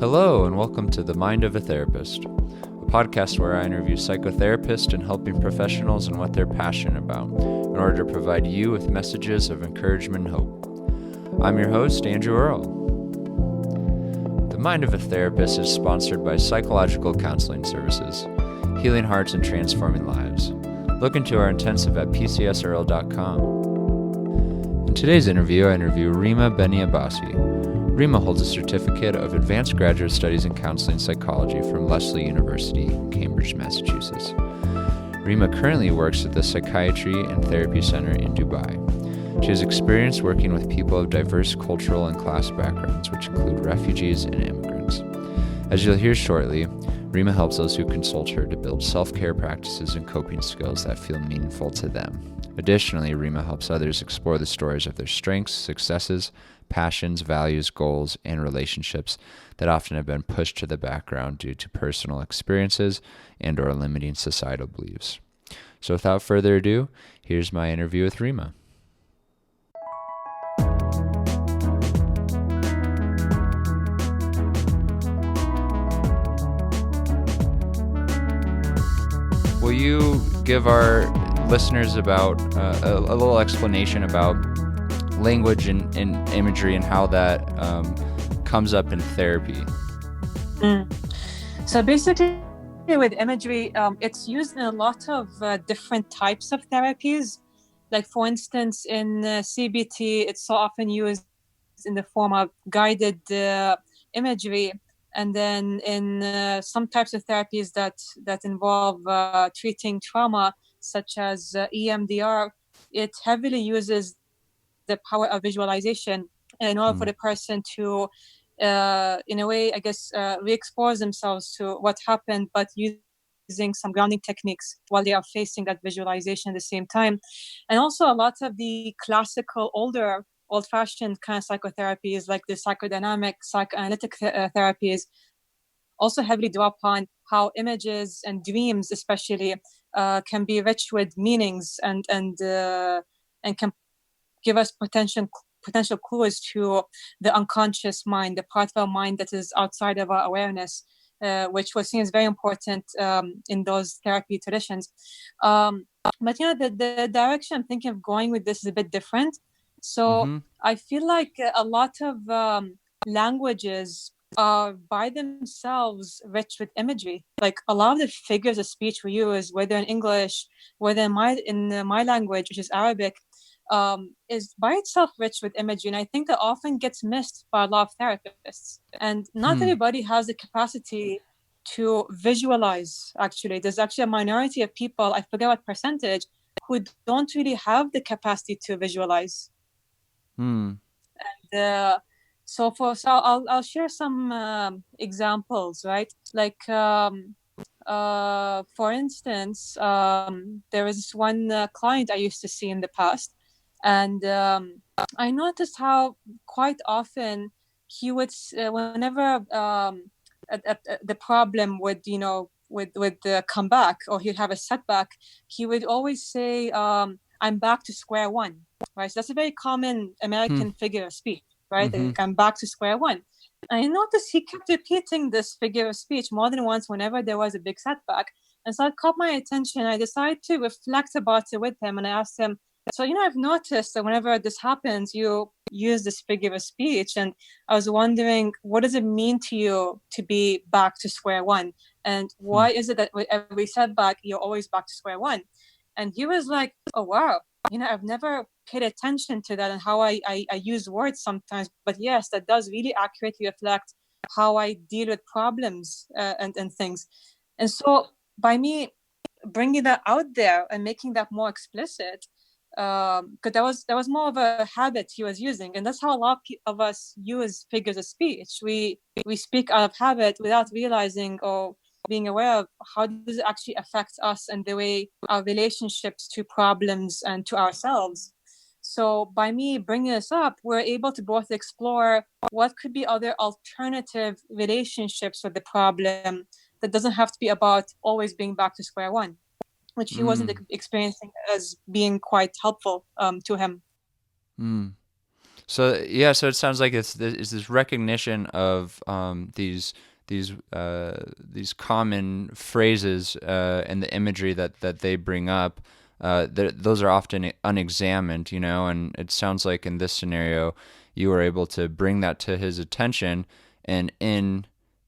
Hello, and welcome to The Mind of a Therapist, a podcast where I interview psychotherapists and helping professionals and what they're passionate about in order to provide you with messages of encouragement and hope. I'm your host, Andrew Earl. The Mind of a Therapist is sponsored by Psychological Counseling Services, healing hearts and transforming lives. Look into our intensive at pcsearl.com. In today's interview, I interview Reema Baniabbasi. Reema holds a certificate of Advanced Graduate Studies in Counseling Psychology from Lesley University in Cambridge, Massachusetts. Reema currently works at the Psychiatry and Therapy Center in Dubai. She has experience working with people of diverse cultural and class backgrounds, which include refugees and immigrants. As you'll hear shortly, Reema helps those who consult her to build self-care practices and coping skills that feel meaningful to them. Additionally, Reema helps others explore the stories of their strengths, successes, passions, values, goals, and relationships that often have been pushed to the background due to personal experiences and/or limiting societal beliefs. So without further ado, here's my interview with Reema. Will you give our listeners about a little explanation about language and imagery and how that comes up in therapy? So basically with imagery, it's used in a lot of different types of therapies. Like for instance, in CBT, it's so often used in the form of guided imagery. And then in some types of therapies that involve treating trauma, such as EMDR, it heavily uses the power of visualization in order for the person to, in a way, I guess, re-expose themselves to what happened, but using some grounding techniques while they are facing that visualization at the same time. And also a lot of the classical, older, old-fashioned kind of psychotherapies, like the psychodynamic, psychoanalytic therapies, also heavily draw upon how images and dreams, especially, can be rich with meanings and can give us potential clues to the unconscious mind, the part of our mind that is outside of our awareness, which was seen as very important in those therapy traditions. But the direction I'm thinking of going with this is a bit different. So I feel like a lot of languages are by themselves rich with imagery. Like a lot of the figures of speech we use, whether in English, whether in my language, which is Arabic, is by itself rich with imagery. And I think that often gets missed by a lot of therapists. And not everybody has the capacity to visualize, actually. There's actually a minority of people, I forget what percentage, who don't really have the capacity to visualize. And so I'll share some examples, right? Like, for instance, there was this one client I used to see in the past, and I noticed how quite often he would, whenever the problem would, come back, or he'd have a setback, he would always say, "I'm back to square one." Right? So that's a very common American figure of speech. Right? Like, I'm back to square one. I noticed he kept repeating this figure of speech more than once whenever there was a big setback. And so it caught my attention. I decided to reflect about it with him. And I asked him, so, I've noticed that whenever this happens, you use this figure of speech. And I was wondering, what does it mean to you to be back to square one? And why is it that with every setback, you're always back to square one? And he was like, oh, wow. I've never paid attention to that and how I use words sometimes. But yes, that does really accurately reflect how I deal with problems and things. And so by me bringing that out there and making that more explicit, because that was more of a habit he was using. And that's how a lot of us use figures of speech. We speak out of habit without realizing or being aware of how does it actually affect us and the way our relationships to problems and to ourselves. So by me bringing this up, we're able to both explore what could be other alternative relationships with the problem that doesn't have to be about always being back to square one, which he wasn't experiencing as being quite helpful to him. So yeah, so it sounds like it's this recognition of these common phrases and the imagery that they bring up. Those are often unexamined, you know, and it sounds like in this scenario, you were able to bring that to his attention, and in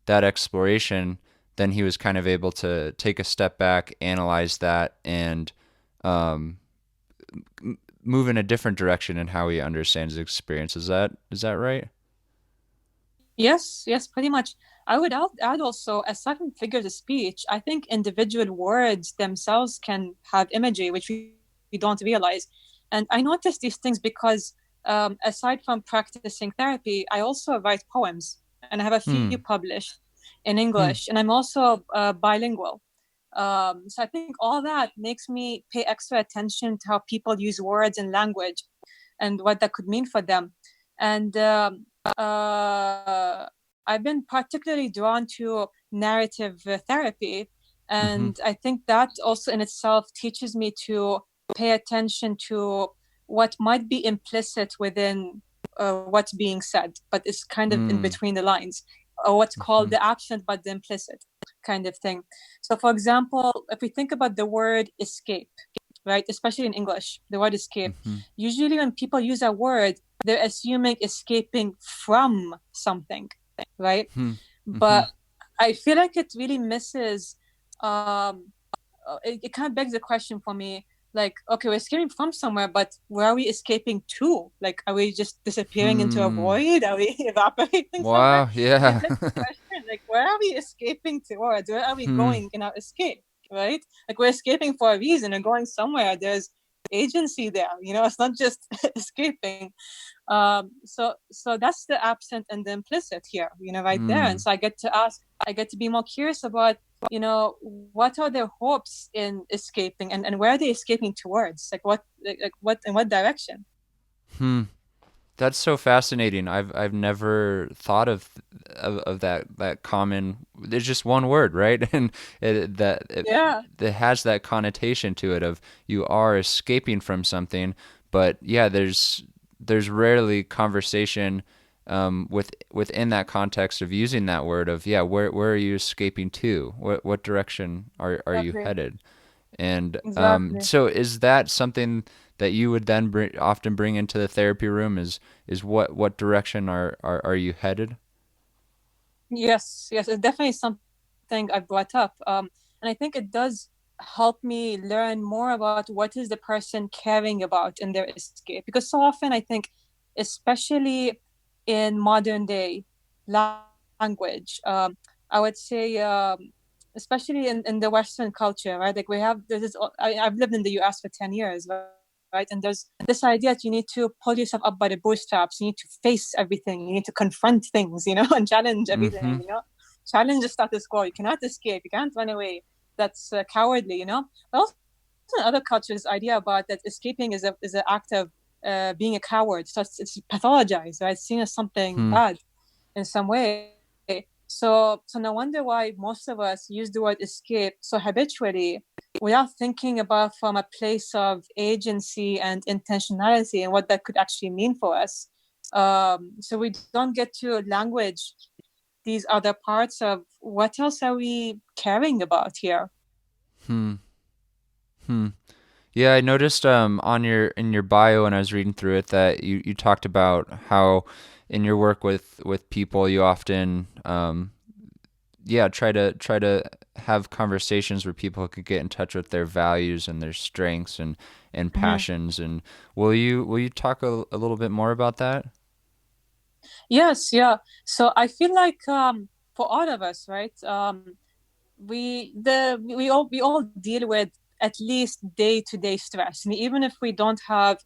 that exploration, then he was kind of able to take a step back, analyze that, and um, move in a different direction in how he understands his experience. Is that right? Yes, yes, pretty much. I would add also, aside from figures of speech, I think individual words themselves can have imagery, which we don't realize. And I notice these things because aside from practicing therapy, I also write poems, and I have a few Hmm. published in Hmm. English, and I'm also bilingual. So I think all that makes me pay extra attention to how people use words and language and what that could mean for them. And uh, I've been particularly drawn to narrative therapy. Mm-hmm. And I think that also in itself teaches me to pay attention to what might be implicit within what's being said, but it's kind of in Hmm. between the lines, or what's called Mm-hmm. the absent but the implicit kind of thing. So, for example, if we think about the word escape, right, especially in English, the word escape, Mm-hmm. usually when people use a word, they're assuming escaping from something, right? Hmm. Mm-hmm. But I feel like it really misses. Um, it kind of begs the question for me, like, okay, we're escaping from somewhere, but where are we escaping to? Like, are we just disappearing into a Hmm. void? Are we evaporating somewhere? Wow. It Yeah. begs the question, like, where are we escaping towards? Where are we Hmm. going in our escape? Right? Like, we're escaping for a reason and going somewhere. There's agency there. It's not just escaping. So that's the absent and the implicit here, right there. And Hmm. so I get to be more curious about, what are their hopes in escaping, and where are they escaping towards? Like what in what direction? Hmm. That's so fascinating. I've never thought of that common. There's just one word, right? And Yeah, it has that connotation to it of you are escaping from something. But yeah, there's rarely conversation within that context of using that word of yeah, where are you escaping to? What direction are you exactly. headed? And Exactly. so is that something that you would then often bring into the therapy room is what direction are you headed? Yes, yes, it's definitely something I brought up. And I think it does help me learn more about what is the person caring about in their escape. Because so often I think, especially in modern day language, I would say, especially in the Western culture, right? Like we have this is I've lived in the US for 10 years, right? And there's this idea that you need to pull yourself up by the bootstraps. You need to face everything. You need to confront things, and challenge Mm-hmm. everything. Challenge the status quo. You cannot escape. You can't run away. That's cowardly. But also in other cultures, idea about that escaping is an act of being a coward. So it's pathologized, right? It's seen as something Hmm. bad in some way. So no wonder why most of us use the word escape so habitually without thinking about from a place of agency and intentionality and what that could actually mean for us. So we don't get to language these other parts of what else are we caring about here. Hmm. Hmm. Yeah, I noticed on your in your bio when I was reading through it that you talked about how in your work with people you often yeah try to have conversations where people could get in touch with their values and their strengths and Mhm. passions. And will you talk a little bit more about that? Yes, yeah. So I feel like for all of us, right? We all deal with at least day-to-day stress, and even if we don't have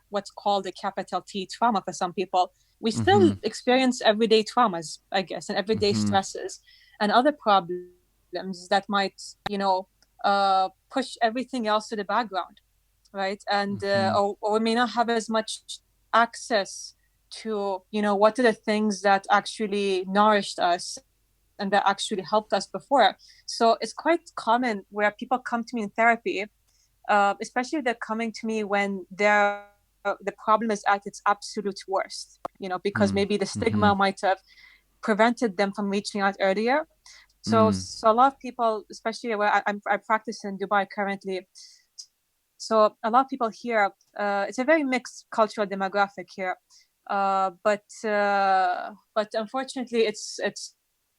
what's called a capital T trauma for some people, we still Mm-hmm. experience everyday traumas, I guess, and everyday Mm-hmm. stresses and other problems that might push everything else to the background, right? And Mm-hmm. or we may not have as much access to what are the things that actually nourished us and that actually helped us before. So it's quite common where people come to me in therapy, especially they're coming to me when they're the problem is at its absolute worst, because maybe the Mm-hmm. stigma might have prevented them from reaching out earlier. Mm. So a lot of people, especially where I practice in Dubai currently, so a lot of people here, it's a very mixed cultural demographic here, but unfortunately, it's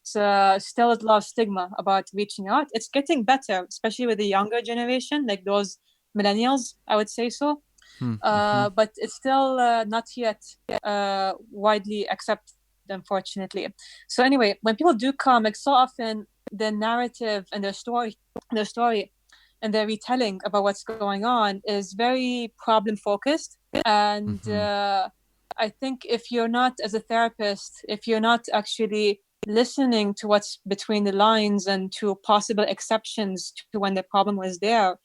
still a lot of stigma about reaching out. It's getting better, especially with the younger generation, like those millennials, I would say so. Mm-hmm. But it's still not yet widely accepted, unfortunately. So anyway, when people do come, like so often, the narrative and their story, and their retelling about what's going on is very problem focused. And Mm-hmm. I think if you're not, as a therapist, if you're not actually listening to what's between the lines and to possible exceptions to when the problem was there,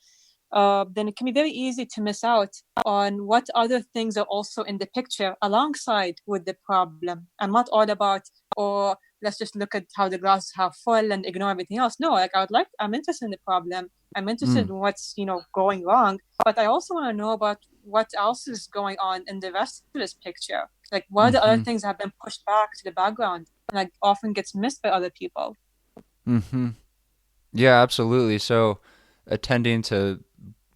then it can be very easy to miss out on what other things are also in the picture alongside with the problem, and not all about, or let's just look at how the glass is half full and ignore everything else. No, like I'm interested in the problem. I'm interested Mm. in what's, going wrong, but I also want to know about what else is going on in the rest of this picture. Like, what are the other Mm-hmm. things that have been pushed back to the background and like often gets missed by other people? Mm-hmm. Yeah, absolutely. So attending to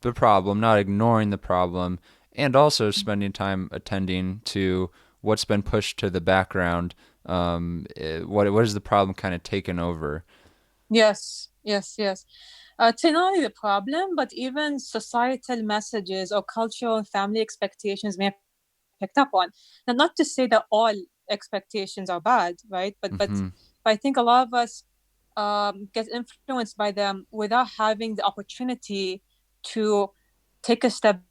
the problem, not ignoring the problem, and also spending time attending to what's been pushed to the background. What is the problem kind of taken over? Yes, yes, yes. To not only the problem, but even societal messages or cultural and family expectations may have picked up on. Now, not to say that all expectations are bad, right? Mm-hmm. But I think a lot of us get influenced by them without having the opportunity to take a step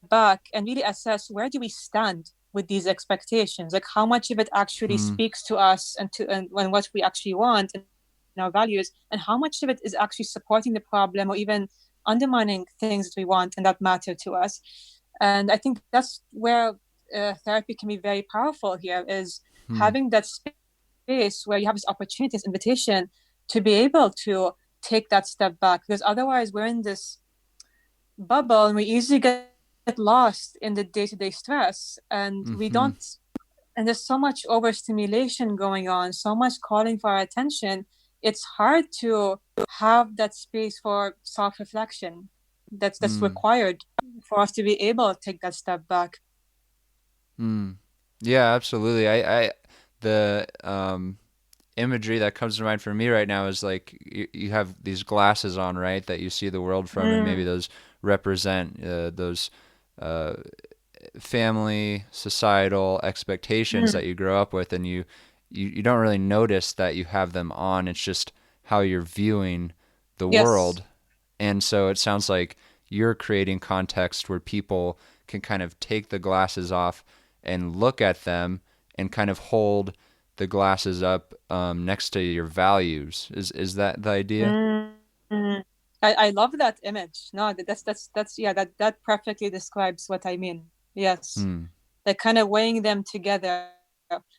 back and really assess, where do we stand with these expectations? Like, how much of it actually Mm-hmm. speaks to us and what we actually want and our values, and how much of it is actually supporting the problem or even undermining things that we want and that matter to us. And I think that's where therapy can be very powerful here, is having that space where you have this opportunity, this invitation to be able to take that step back, because otherwise we're in this bubble and we easily get lost in the day-to-day stress, and we Mm-hmm. don't, and there's so much overstimulation going on, so much calling for our attention. It's hard to have that space for self-reflection that's Mm. required for us to be able to take that step back. Mm. Yeah, absolutely. I the imagery that comes to mind for me right now is like you have these glasses on, right, that you see the world from, and maybe Mm, those represent those uh, family, societal expectations mm, that you grow up with, and you don't really notice that you have them on. It's just how you're viewing the yes. world. And so it sounds like you're creating context where people can kind of take the glasses off and look at them and kind of hold the glasses up next to your values. Is that the idea? Mm, mm. I love that image. No, that's yeah, that perfectly describes what I mean. Yes. Hmm. Like kind of weighing them together.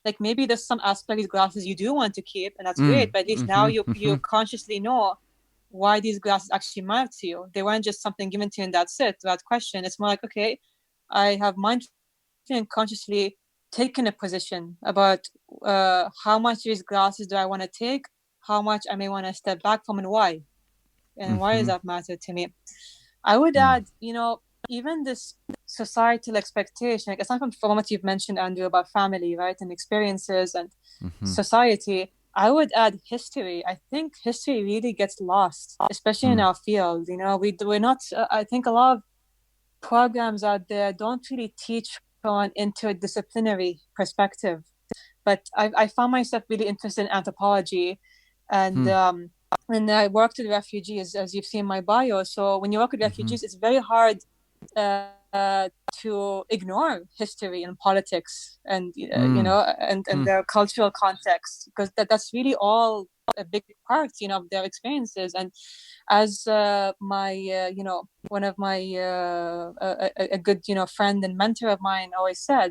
Like maybe there's some aspect of these glasses you do want to keep, and that's great, Mm. but at least now Mm-hmm. you Mm-hmm. consciously know why these glasses actually matter to you. They weren't just something given to you and that's it, without question. It's more like, okay, I have mindfully and consciously taken a position about how much of these glasses do I want to take, how much I may want to step back from, and why. And why does Mm-hmm. that matter to me? I would Mm. add, even this societal expectation, like aside from what you've mentioned, Andrew, about family, right, and experiences and Mm-hmm. society, I would add history. I think history really gets lost, especially in Mm. our field. We're not. I think a lot of programs out there don't really teach from an interdisciplinary perspective. But I found myself really interested in anthropology, and Mm. um, and I worked with refugees, as you've seen in my bio. So when you work with Mm-hmm. refugees, it's very hard uh, to ignore history and politics and Mm. and their cultural context, because that's really all a big part of their experiences. And as my one of my a good friend and mentor of mine always said,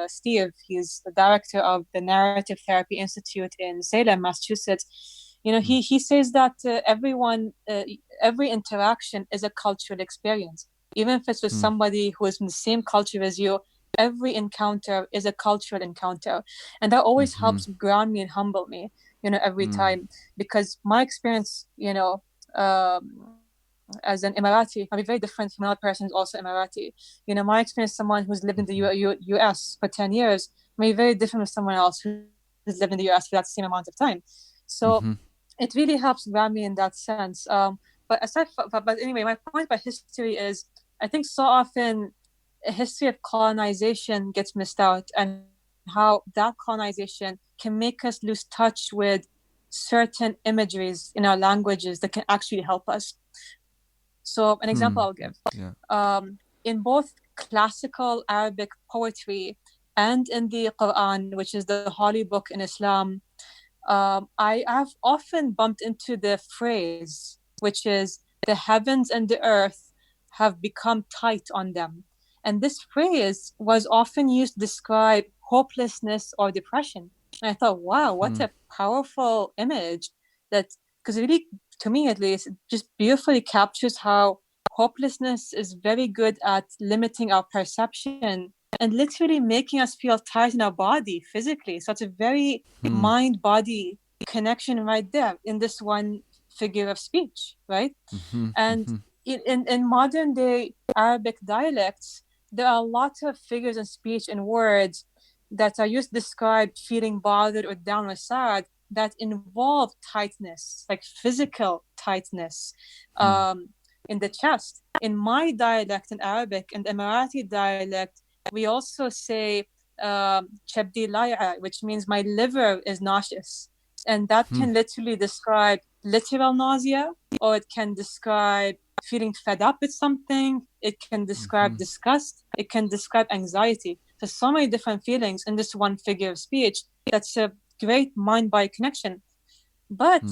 Steve, he's the director of the Narrative Therapy Institute in Salem, Massachusetts. Mm. He says that every interaction is a cultural experience, even if it's with somebody who is in the same culture as you. Every encounter is a cultural encounter, and that always helps ground me and humble me, every time, because my experience, as an Emirati, I'll be very different from another person who's also Emirati. My experience, someone who's lived in the US for 10 years, may be very different with someone else who's lived in the US for that same amount of time. So it really helps ground me in that sense. But anyway, my point about history is, I think so often a history of colonization gets missed out, and how that colonization can make us lose touch with certain imageries in our languages that can actually help us. So an example I'll give. In both classical Arabic poetry and in the Quran, which is the holy book in Islam, I have often bumped into the phrase, which is, the heavens and the earth have become tight on them. And this phrase was often used to describe hopelessness or depression. And I thought, wow, what a powerful image, that, because it really, to me at least, it just beautifully captures how hopelessness is very good at limiting our perception and literally making us feel tight in our body physically. So it's a very mind-body connection right there in this one figure of speech, right? And in modern day Arabic dialects, there are a lot of figures of speech and words that are used to describe feeling bothered or down or sad that involve tightness, like physical tightness in the chest. In my dialect in Arabic and Emirati dialect, we also say chabdi laya, which means my liver is nauseous. And that can literally describe literal nausea, or it can describe feeling fed up with something. It can describe disgust. It can describe anxiety. There's so many different feelings in this one figure of speech. That's a great mind-body connection. But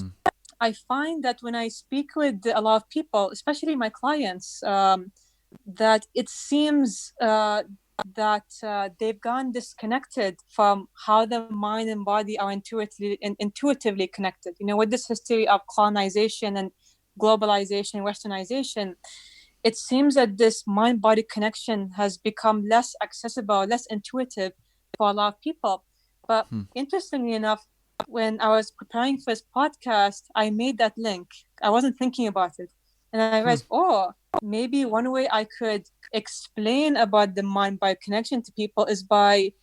I find that when I speak with a lot of people, especially my clients, that it seems that they've gone disconnected from how the mind and body are intuitively connected. With this history of colonization and globalization, westernization, it seems that this mind-body connection has become less accessible, less intuitive for a lot of people. But interestingly enough, when I was preparing for this podcast, I made that link. I wasn't thinking about it. And I realized, maybe one way I could explain about the mind-body connection to people is by,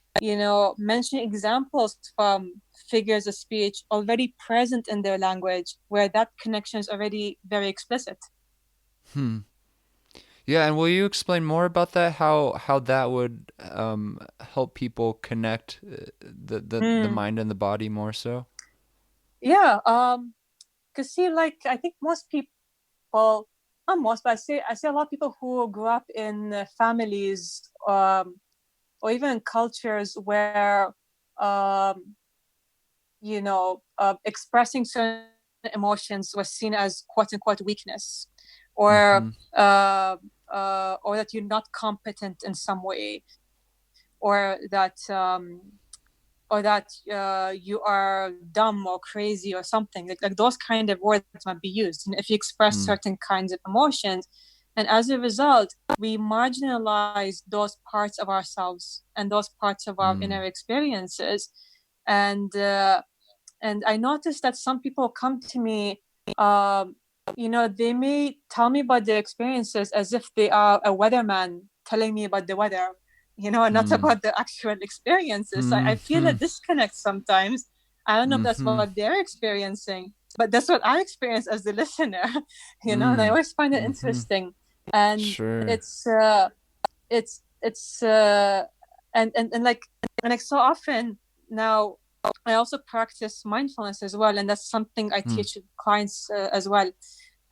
mentioning examples from figures of speech already present in their language, where that connection is already very explicit. Yeah, and will you explain more about that? How that would help people connect the mind and the body more so? Yeah, because see, like, I think most people, not most, but I see a lot of people who grew up in families or even cultures where expressing certain emotions was seen as quote unquote weakness, or that you're not competent in some way, or that you are dumb or crazy or something, like those kind of words might be used, and if you express certain kinds of emotions, and as a result we marginalize those parts of ourselves and those parts of our inner experiences. And I noticed that some people come to me, they may tell me about their experiences as if they are a weatherman telling me about the weather, not about the actual experiences. I feel a disconnect sometimes. I don't know if that's what they're experiencing, but that's what I experience as the listener, and I always find it interesting. And it's like so often now I also practice mindfulness as well, and that's something I teach clients as well.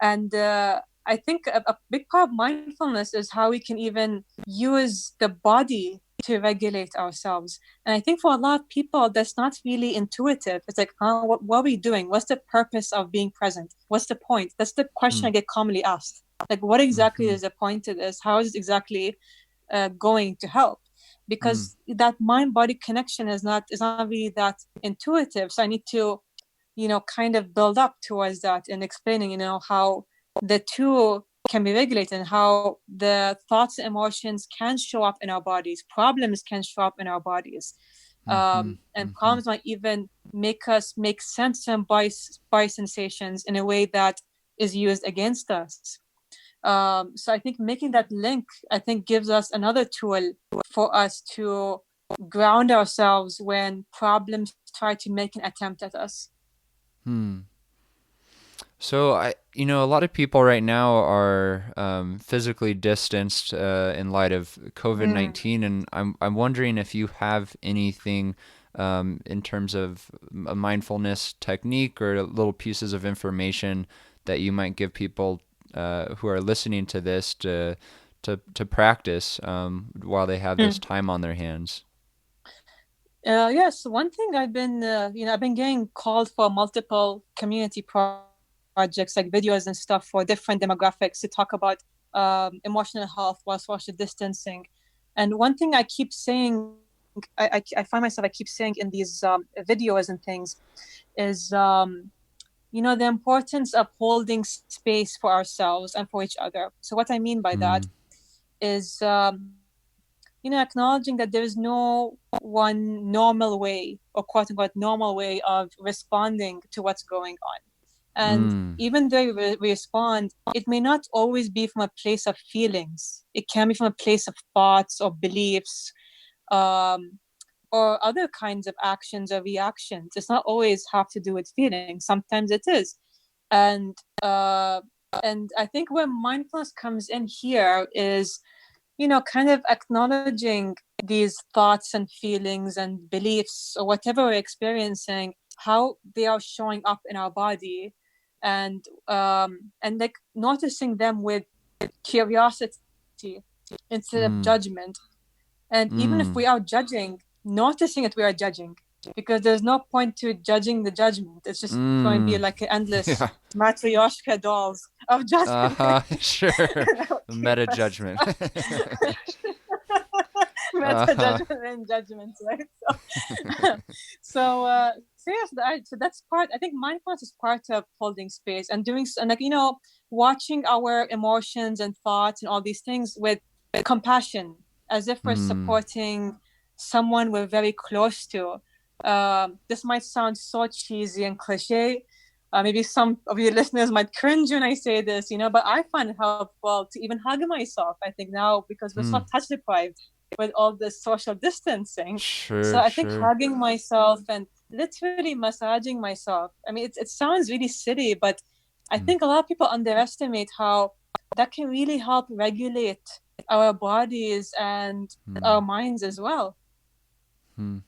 And I think a big part of mindfulness is how we can even use the body to regulate ourselves. And I think for a lot of people, that's not really intuitive. It's like, what are we doing? What's the purpose of being present? What's the point? That's the question I get commonly asked. Like, what exactly is the point to this? How is it exactly going to help? Because that mind-body connection is not really that intuitive. So I need to kind of build up towards that and explaining how the two can be regulated, and how the thoughts and emotions can show up in our bodies. Problems can show up in our bodies. Mm-hmm. And Mm-hmm. problems might even make us make sense and by sensations in a way that is used against us. So I think making that link, I think, gives us another tool for us to ground ourselves when problems try to make an attempt at us. Hmm. So a lot of people right now are physically distanced in light of Mm. COVID-19, and I'm wondering if you have anything in terms of a mindfulness technique or little pieces of information that you might give people who are listening to this to practice while they have this Mm. time on their hands. Yes, one thing I've been getting called for multiple community projects, like videos and stuff for different demographics to talk about emotional health while social distancing. And one thing I keep saying, I find myself, I keep saying in these videos and things is, the importance of holding space for ourselves and for each other. So what I mean by that Mm, is, acknowledging that there is no one normal way or quote unquote normal way of responding to what's going on. And mm, even though we respond, it may not always be from a place of feelings. It can be from a place of thoughts or beliefs, um, or other kinds of actions or reactions. It's not always have to do with feelings. Sometimes it is. And uh, and I think where mindfulness comes in here is, kind of acknowledging these thoughts and feelings and beliefs or whatever we're experiencing, how they are showing up in our body, and like noticing them with curiosity instead of mm, judgment. And even if mm. we are judging, noticing that we are judging, because there's no point to judging the judgment. It's just going to be Mm. like an endless Yeah. matryoshka dolls of judgment. Sure. Okay, Meta let's judgment. stop. Meta Uh-huh. judgment and judgments, right? So yes, so that's part. I think mindfulness is part of holding space and doing, and like, watching our emotions and thoughts and all these things with compassion, as if we're Mm. supporting someone we're very close to. This might sound so cheesy and cliche. Maybe some of your listeners might cringe when I say this, but I find it helpful to even hug myself, I think, now, because we're so Mm. touch deprived with all this social distancing. So Sure, I think sure. hugging myself and literally massaging myself. I mean, it sounds really silly, but I Mm. think a lot of people underestimate how that can really help regulate our bodies and our Mm. minds as well. Mm.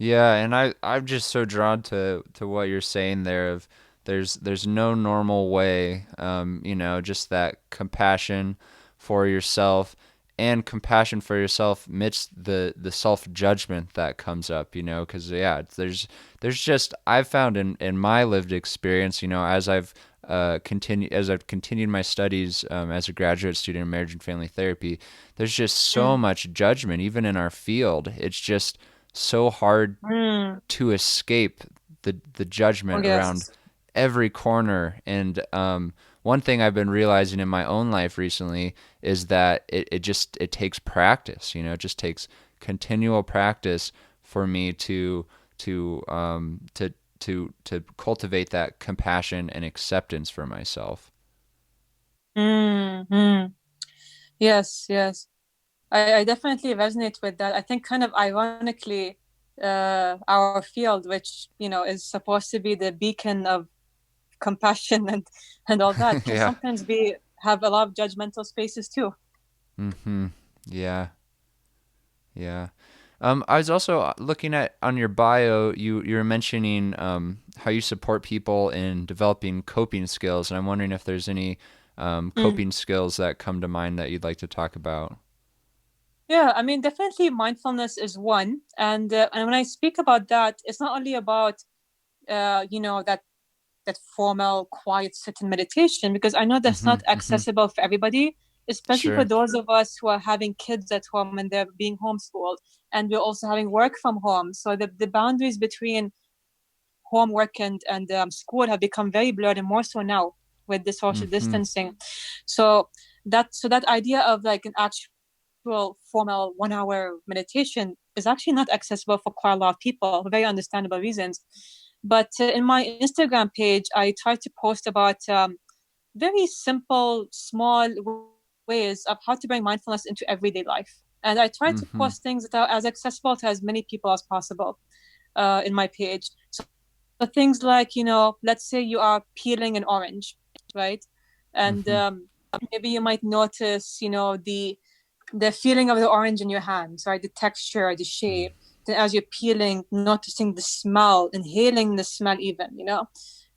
Yeah, and I'm just so drawn to what you're saying there of there's no normal way, just that compassion for yourself and compassion for yourself amidst the self-judgment that comes up, because yeah, there's just I've found in my lived experience, as I've continued my studies as a graduate student in marriage and family therapy, there's just so Mm. much judgment even in our field. It's just so hard Mm. to escape the Oh, judgment around yes. every corner. And one thing I've been realizing in my own life recently is that it takes practice. It just takes continual practice for me to cultivate that compassion and acceptance for myself. Mm. Mm. Yes, yes. I definitely resonate with that. I think kind of ironically, our field, which, is supposed to be the beacon of compassion and all that, can Yeah. sometimes be have a lot of judgmental spaces too. Mm-hmm. Yeah. Yeah. I was also looking at on your bio, you were mentioning how you support people in developing coping skills, and I'm wondering if there's any Mm. coping skills that come to mind that you'd like to talk about. Yeah, I mean, definitely mindfulness is one, and when I speak about that, it's not only about that formal quiet sit and meditation, because I know that's Mm-hmm. not Mm-hmm. accessible for everybody, especially for Sure. those of us who are having kids at home and they're being homeschooled, and we're also having work from home. So the boundaries between homework and school have become very blurred, and more so now with the social Mm-hmm. distancing. So that idea of like an actual formal 1 hour meditation is actually not accessible for quite a lot of people for very understandable reasons. But in my Instagram page, I try to post about very simple, small ways of how to bring mindfulness into everyday life. And I try to Mm-hmm. post things that are as accessible to as many people as possible in my page. So things like, let's say you are peeling an orange, right? And Mm-hmm. maybe you might notice, the feeling of the orange in your hands, right? The texture, the shape. Then as you're peeling, noticing the smell, inhaling the smell even,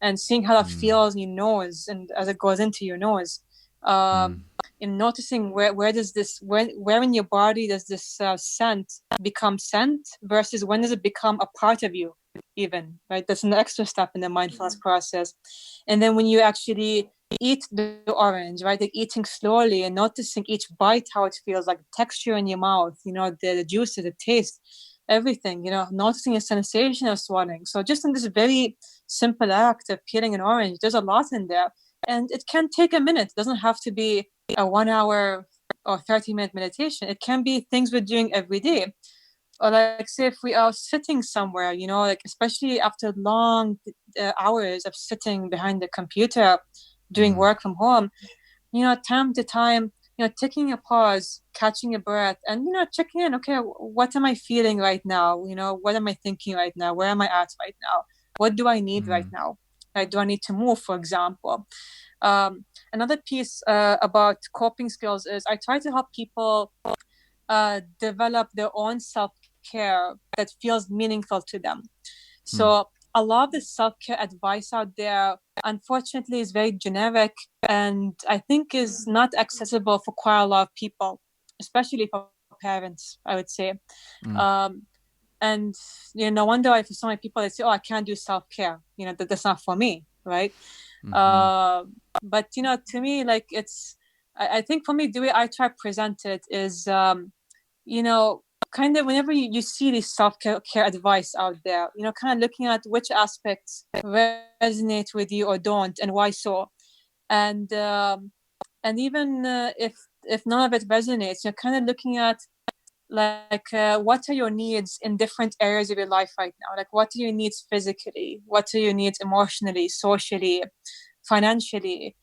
and seeing how that feels in your nose and as it goes into your nose. Um, and noticing where does this where in your body does this scent become scent versus when does it become a part of you even, right? That's an extra step in the mindfulness process. And then when you actually eat the orange, right? Like eating slowly and noticing each bite, how it feels, like texture in your mouth, the juice, the taste, everything, noticing a sensation of swallowing. So just in this very simple act of peeling an orange, there's a lot in there. And it can take a minute. It doesn't have to be a 1 hour or 30-minute meditation. It can be things we're doing every day. Or like say if we are sitting somewhere, like especially after long hours of sitting behind the computer doing work from home, time to time, taking a pause, catching a breath, and checking in. Okay, what am I feeling right now? What am I thinking right now? Where am I at right now? What do I need right now? Like, do I need to move, for example? Another piece about coping skills is I try to help people develop their own self-care that feels meaningful to them. So a lot of the self-care advice out there, unfortunately, is very generic and I think is not accessible for quite a lot of people, especially for parents, I would say. Um, and no wonder why for so many people they say, "Oh, I can't do self-care. That's not for me," right? Mm-hmm. Uh, but to me, like I think for me, the way I try to present it is, you know, kind of whenever you see this self-care advice out there, kind of looking at which aspects resonate with you or don't, and why so. And even if none of it resonates, you're kind of looking at like what are your needs in different areas of your life right now? Like what are your needs physically? What are your needs emotionally, socially, financially,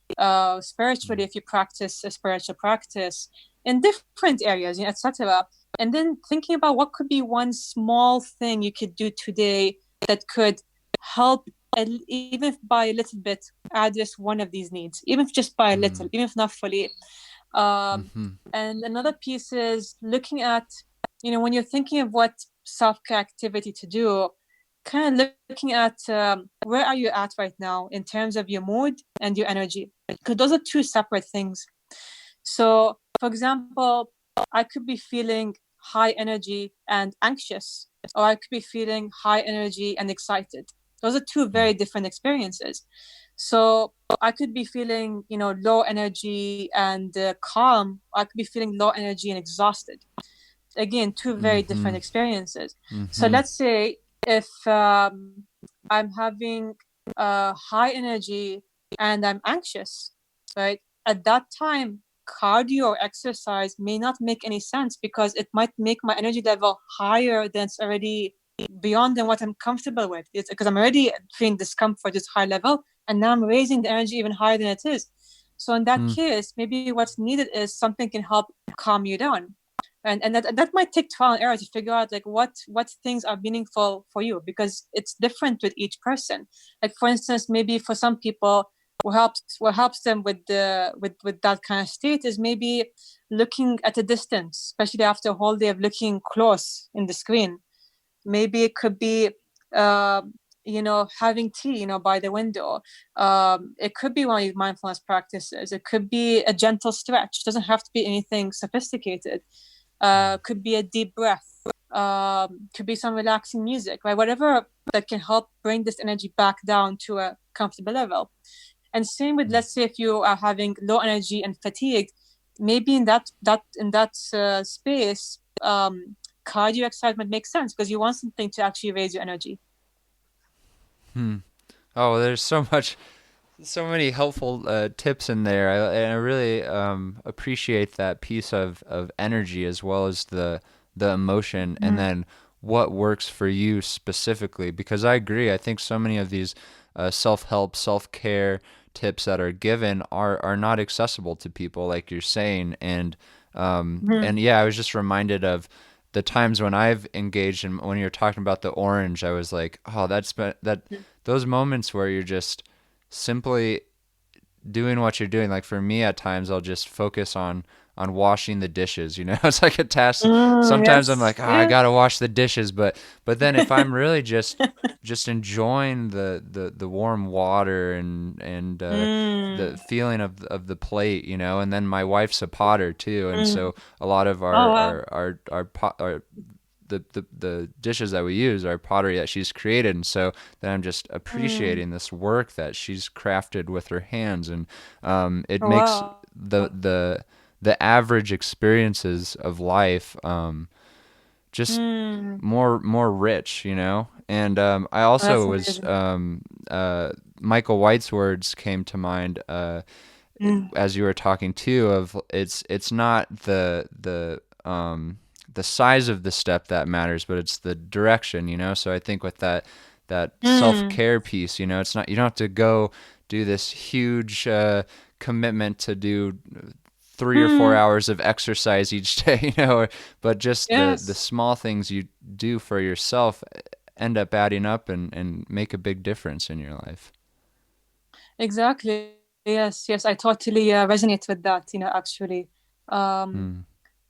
spiritually, if you practice a spiritual practice in different areas, etc. And then thinking about what could be one small thing you could do today that could help, even if by a little bit, address one of these needs, even if just by a little, even if not fully. Um, and another piece is looking at, when you're thinking of what self-care activity to do, kind of looking at where are you at right now in terms of your mood and your energy, because those are two separate things. So for example, I could be feeling high energy and anxious, or I could be feeling high energy and excited. Those are two very different experiences. So I could be feeling low energy and calm. I could be feeling low energy and exhausted. Again, two very different experiences. So let's say if I'm having high energy and I'm anxious, right? At that time, cardio or exercise may not make any sense because it might make my energy level higher than it's already beyond than what I'm comfortable with. It's because I'm already feeling discomfort is high level, and now I'm raising the energy even higher than it is. So in that case, maybe what's needed is something can help calm you down, and that might take trial and error to figure out like what things are meaningful for you, because it's different with each person. Like for instance, maybe for some people what helps them with with that kind of state is maybe looking at a distance, especially after a whole day of looking close in the screen. Maybe it could be having tea by the window. It could be one of these mindfulness practices. It could be a gentle stretch. It doesn't have to be anything sophisticated. Could be a deep breath. Could be some relaxing music, right? Whatever that can help bring this energy back down to a comfortable level. And same with, let's say, if you are having low energy and fatigued, maybe in that space, cardio excitement makes sense because you want something to actually raise your energy. Oh, there's so much So many helpful tips in there. And I really appreciate that piece of energy as well as the emotion, and Mm, then what works for you specifically. Because I agree, I think so many of these self-help, self-care tips that are given are not accessible to people, like you're saying. mm, And yeah, I was just reminded of the times when I've engaged, and when you're talking about the orange, I was like, oh, that mm, those moments where you're just simply doing what you're doing. Like for me, at times I'll just focus on washing the dishes. It's like a task. Sometimes I'm yes, like, I yeah. gotta wash the dishes, but then if I'm really just enjoying the warm water and the Mm, feeling of the plate, and then my wife's a potter too, and mm. so a lot of Oh wow. our the dishes that we use are pottery that she's created, and so then I'm just Mm. appreciating this work that she's crafted with her hands, and it Oh, makes wow. the average experiences of life just Mm. more rich, And I Oh, that's also was amazing. Michael White's words came to mind Mm. as you were talking too, of it's not the size of the step that matters, but it's the direction. So I think with that Mm. self-care piece, it's not, you don't have to go do this huge commitment to do 3 or 4 Mm. hours of exercise each day, but just the Yes, small things you do for yourself end up adding up and make a big difference in your life. exactly. Yes, yes, I totally resonate with that, actually. Um, Hmm.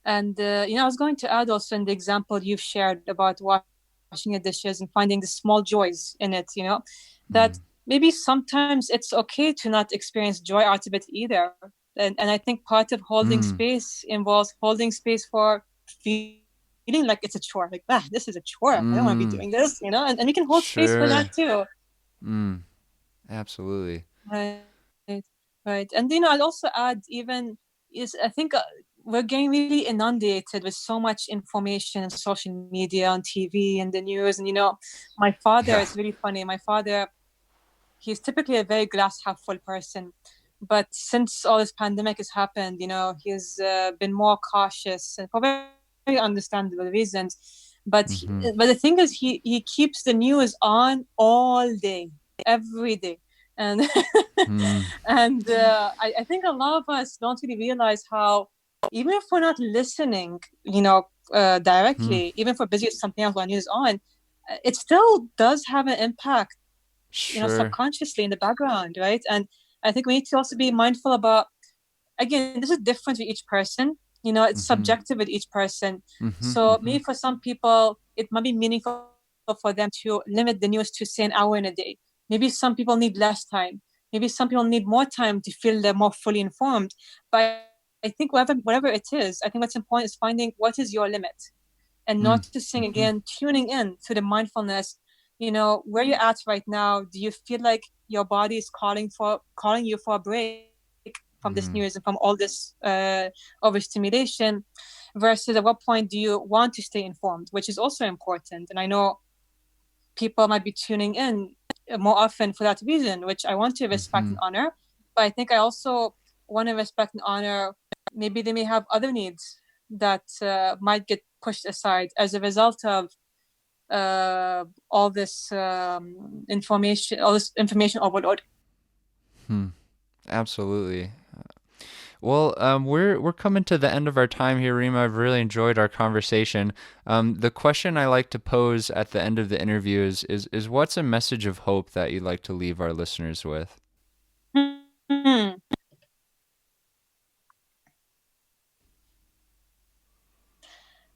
and, I was going to add also in the example you've shared about washing your dishes and finding the small joys in it, that Hmm. maybe sometimes it's okay to not experience joy out of it either. And I think part of holding Hmm. space involves holding space for feeling like it's a chore, like, this is a chore. I don't want to be doing this, Hmm. and we can hold space for that Sure. too. Hmm. Absolutely. Right, right. And I'd also add even is I think we're getting really inundated with so much information on social media, on TV, and the news. And my father is Yeah. really funny. My father, he's typically a very glass half full person, but since all this pandemic has happened, he's been more cautious and for very understandable reasons. But the Hmm. thing is, he keeps the news on all day, every day, and Hmm. and I think a lot of us don't really realize how, even if we're not listening, Hmm. directly, even if we're busy with something else while news is on, it still does have an impact, Sure. subconsciously in the background, right? And I think we need to also be mindful about, again, this is different for each person. It's Hmm. subjective with each person. Hmm. So Hmm. maybe for some people, it might be meaningful for them to limit the news to, say, an hour in a day. Maybe some people need less time. Maybe some people need more time to feel they're more fully informed. But I think whatever it is, I think what's important is finding what is your limit, and Hmm. noticing again, tuning in to the mindfulness. Where you're at right now. Do you feel like your body is calling you for a break from this news and from Hmm. all this overstimulation, versus at what point do you want to stay informed, which is also important. And I know people might be tuning in more often for that reason, which I want to respect Hmm. and honor. But I think I also want to respect and honor, maybe they may have other needs that might get pushed aside as a result of all this information overload. Hmm. Absolutely. Well, we're coming to the end of our time here, Rima. I've really enjoyed our conversation. The question I like to pose at the end of the interview is what's a message of hope that you'd like to leave our listeners with? Hmm.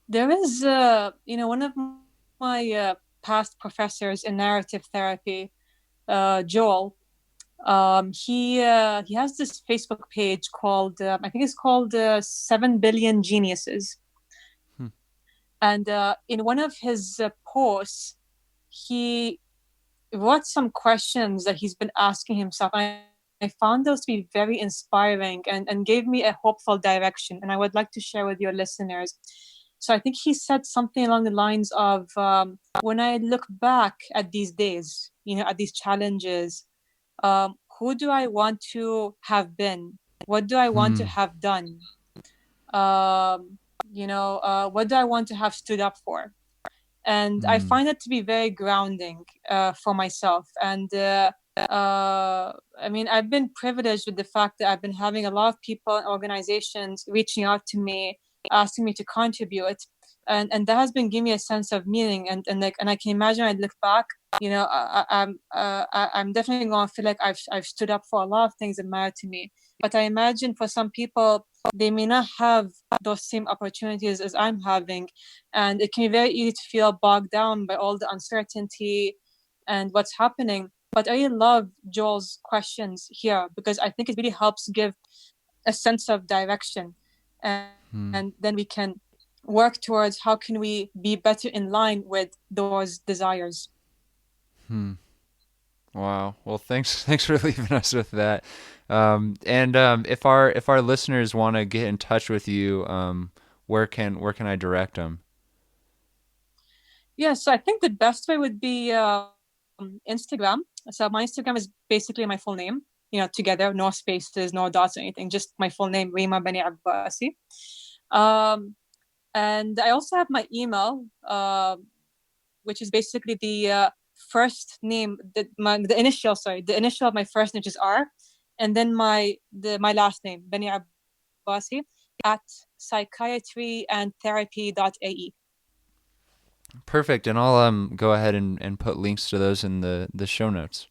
There is, one of my past professors in narrative therapy, Joel. He has this Facebook page called, I think it's called 7 Billion Geniuses. Hmm. And in one of his posts, he wrote some questions that he's been asking himself. I found those to be very inspiring and gave me a hopeful direction. And I would like to share with your listeners. So I think he said something along the lines of, when I look back at these days, at these challenges, who do I want to have been? What do I want to have done? What do I want to have stood up for? And I find it to be very grounding for myself. And I've been privileged with the fact that I've been having a lot of people and organizations reaching out to me, asking me to contribute, and that has been giving me a sense of meaning. And I can imagine I look back, I'm definitely going to feel like I've stood up for a lot of things that matter to me. But I imagine for some people, they may not have those same opportunities as I'm having, and it can be very easy to feel bogged down by all the uncertainty and what's happening. But I really love Joel's questions here because I think it really helps give a sense of direction, and then we can work towards how can we be better in line with those desires. Wow. Well, thanks for leaving us with that. If our listeners want to get in touch with you, where can I direct them? Yeah, so I think the best way would be Instagram. So my Instagram is basically my full name, together, no spaces, no dots or anything, just my full name, Reema Baniabbasi. And I also have my email, which is basically the first name, the initial of my first name, which is R, and then my last name, Baniabbasi, at psychiatryandtherapy.ae. Perfect. And I'll go ahead and put links to those in the show notes.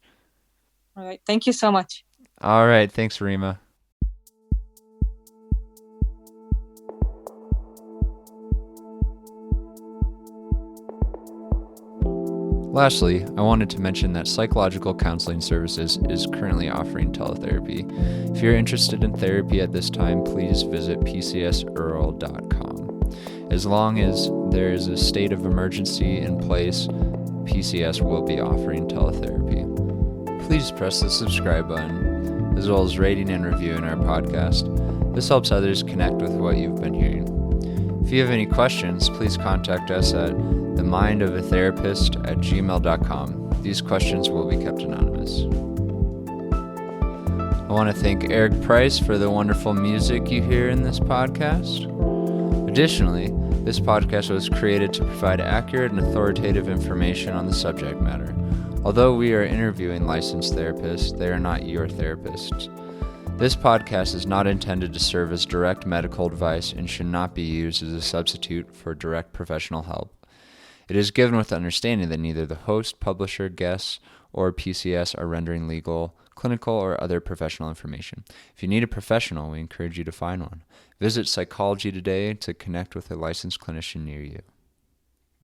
All right. Thank you so much. All right. Thanks, Reema. Lastly, I wanted to mention that Psychological Counseling Services is currently offering teletherapy. If you're interested in therapy at this time, please visit pcsurl.com. As long as there is a state of emergency in place, PCS will be offering teletherapy. Please press the subscribe button, as well as rating and reviewing our podcast. This helps others connect with what you've been hearing. If you have any questions, please contact us at themindofatherapist@gmail.com. These questions will be kept anonymous. I want to thank Eric Price for the wonderful music you hear in this podcast. Additionally, this podcast was created to provide accurate and authoritative information on the subject matter. Although we are interviewing licensed therapists, they are not your therapists. This podcast is not intended to serve as direct medical advice and should not be used as a substitute for direct professional help. It is given with the understanding that neither the host, publisher, guests, or PCS are rendering legal, clinical, or other professional information. If you need a professional, we encourage you to find one. Visit Psychology Today to connect with a licensed clinician near you.